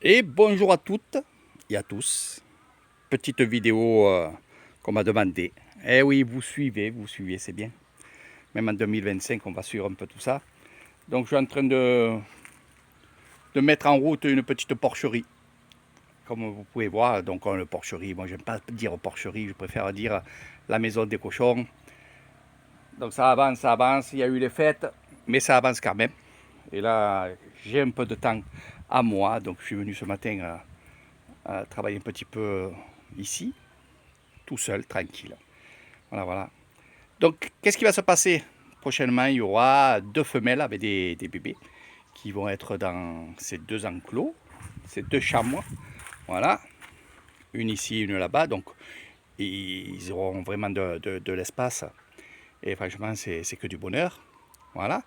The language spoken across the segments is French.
Et bonjour à toutes et à tous. Petite vidéo qu'on m'a demandé. Eh oui, vous suivez, c'est bien. Même en 2025, on va suivre un peu tout ça. Donc je suis en train de mettre en route une petite porcherie. Comme vous pouvez voir, donc une porcherie, moi j'aime pas dire porcherie, je préfère dire la maison des cochons. Donc ça avance, il y a eu les fêtes, mais ça avance quand même. Et là, j'ai un peu de temps à moi, donc je suis venu ce matin travailler un petit peu ici, tout seul, tranquille. Voilà, voilà. Donc, qu'est-ce qui va se passer prochainement? Il y aura deux femelles avec des bébés qui vont être dans ces deux enclos, ces deux chambres. Voilà, une ici, une là-bas. Donc, ils auront vraiment de l'espace. Et franchement, c'est que du bonheur. Voilà.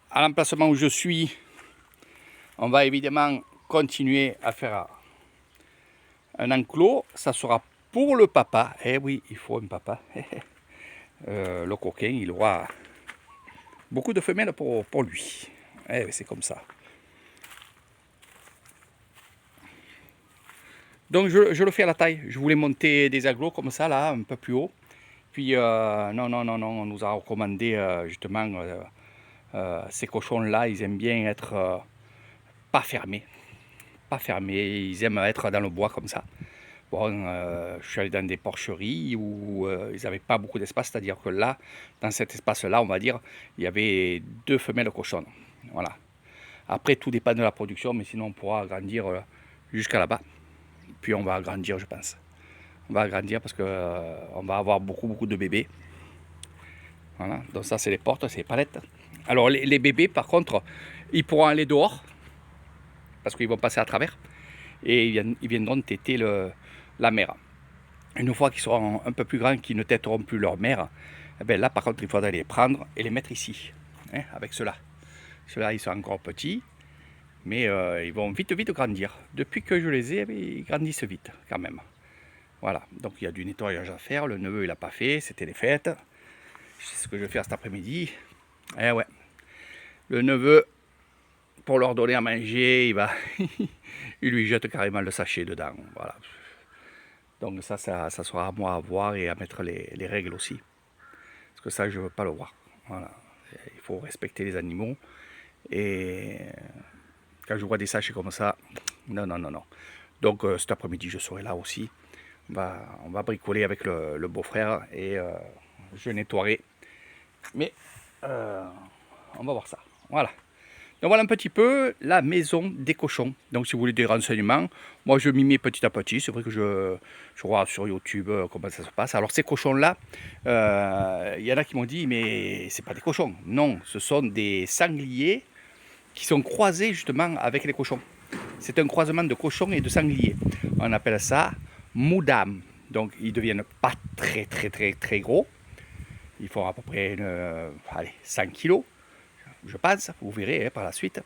À l'emplacement où je suis, on va évidemment continuer à faire un enclos. Ça sera pour le papa. Eh oui, il faut un papa. Le coquin, il aura beaucoup de femelles pour lui. Eh, c'est comme ça. Donc je le fais à la taille. Je voulais monter des agglos comme ça, là, un peu plus haut. Puis non, non, non, non, on nous a recommandé justement ces cochons-là, ils aiment bien être pas fermés. Pas fermés, ils aiment être dans le bois comme ça. Bon, je suis allé dans des porcheries où ils n'avaient pas beaucoup d'espace, c'est-à-dire que là, dans cet espace-là, on va dire, il y avait deux femelles cochonnes. Voilà. Après, tout dépend de la production, mais sinon on pourra agrandir jusqu'à là-bas. Puis on va agrandir, je pense. On va agrandir parce qu'on va avoir beaucoup de bébés. Voilà. Donc ça, c'est les portes, c'est les palettes. Alors les bébés, par contre, ils pourront aller dehors parce qu'ils vont passer à travers et ils viendront téter la mère. Une fois qu'ils seront un peu plus grands, qu'ils ne téteront plus leur mère, eh bien là, par contre, il faudra les prendre et les mettre ici, hein, avec ceux-là. Ceux-là, ils sont encore petits, mais ils vont vite grandir. Depuis que je les ai, ils grandissent vite quand même. Voilà, donc il y a du nettoyage à faire. Le neveu, il n'a pas fait, c'était les fêtes. C'est ce que je vais faire cet après-midi. Eh ouais, le neveu, pour leur donner à manger, il lui jette carrément le sachet dedans. Voilà. Donc ça sera à moi à voir et à mettre les règles aussi. Parce que ça, je ne veux pas le voir. Voilà. Il faut respecter les animaux. Et quand je vois des sachets comme ça, non, non, non, non. Donc cet après-midi, je serai là aussi. On va bricoler avec le beau-frère et je nettoierai. Mais on va voir ça. Voilà. Donc voilà un petit peu la maison des cochons. Donc si vous voulez des renseignements, moi je m'y mets petit à petit. C'est vrai que je vois sur YouTube comment ça se passe. Alors ces cochons-là, y en a qui m'ont dit mais c'est pas des cochons. Non, ce sont des sangliers qui sont croisés justement avec les cochons. C'est un croisement de cochons et de sangliers. On appelle ça moudam. Donc ils deviennent pas très gros. Ils font à peu près 100 kilos, je pense, vous verrez hein, par la suite.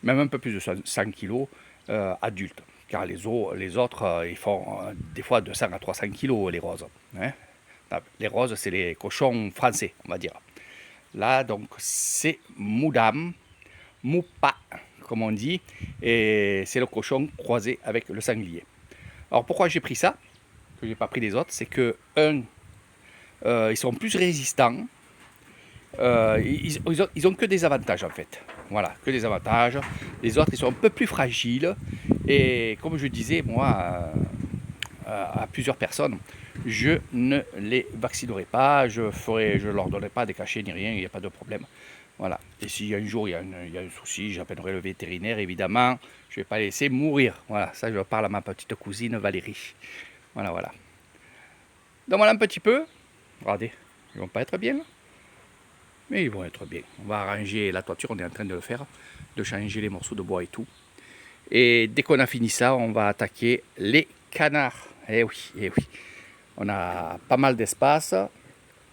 Même un peu plus de 100 kilos adultes. Car les autres, ils font des fois 200 à 300 kilos, les roses. Hein. Les roses, c'est les cochons français, on va dire. Là, donc, c'est moudam, moupa, comme on dit, et c'est le cochon croisé avec le sanglier. Alors, pourquoi j'ai pris ça, que j'ai pas pris les autres, c'est que, ils sont plus résistants. Ils ont que des avantages en fait. Voilà, que des avantages. Les autres, ils sont un peu plus fragiles. Et comme je disais, moi, à plusieurs personnes, je ne les vaccinerai pas, je ne leur donnerai pas des cachets ni rien, il n'y a pas de problème. Voilà. Et si un jour il y a un souci, j'appellerai le vétérinaire, évidemment. Je ne vais pas les laisser mourir. Voilà, ça je parle à ma petite cousine Valérie. Voilà, voilà. Donc voilà un petit peu. Regardez, ils vont pas être bien là. Mais ils vont être bien. On va arranger la toiture, on est en train de le faire, de changer les morceaux de bois et tout. Et dès qu'on a fini ça, on va attaquer les canards. Eh oui, eh oui. On a pas mal d'espace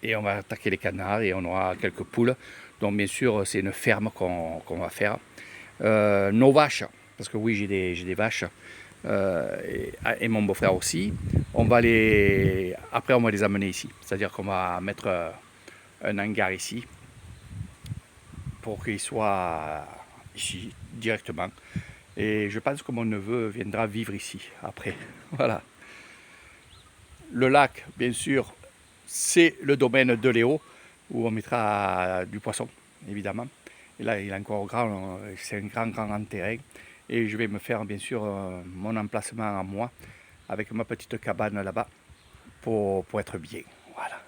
et on va attaquer les canards et on aura quelques poules. Donc bien sûr, c'est une ferme qu'on va faire. Nos vaches, parce que oui, j'ai des vaches. Et mon beau-frère aussi. Après, on va les amener ici. C'est-à-dire qu'on va mettre un hangar ici pour qu'ils soient ici directement Et je pense que mon neveu viendra vivre ici après. Voilà. Le lac, bien sûr, c'est le domaine de Léo, où on mettra du poisson, évidemment. Et là, il est encore grand, c'est un grand terrain. Et je vais me faire, bien sûr, mon emplacement à moi, avec ma petite cabane là-bas, pour être bien. Voilà.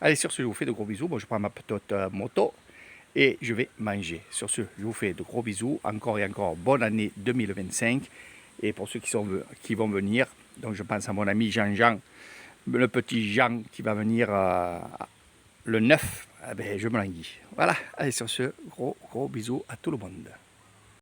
Allez, sur ce, je vous fais de gros bisous. Bon, je prends ma petite moto et je vais manger. Sur ce, je vous fais de gros bisous. Encore et encore, bonne année 2025. Et pour ceux qui vont venir, donc je pense à mon ami Jean-Jean, le petit Jean qui va venir le 9, eh ben, je me languis. Voilà, allez sur ce, gros bisous à tout le monde.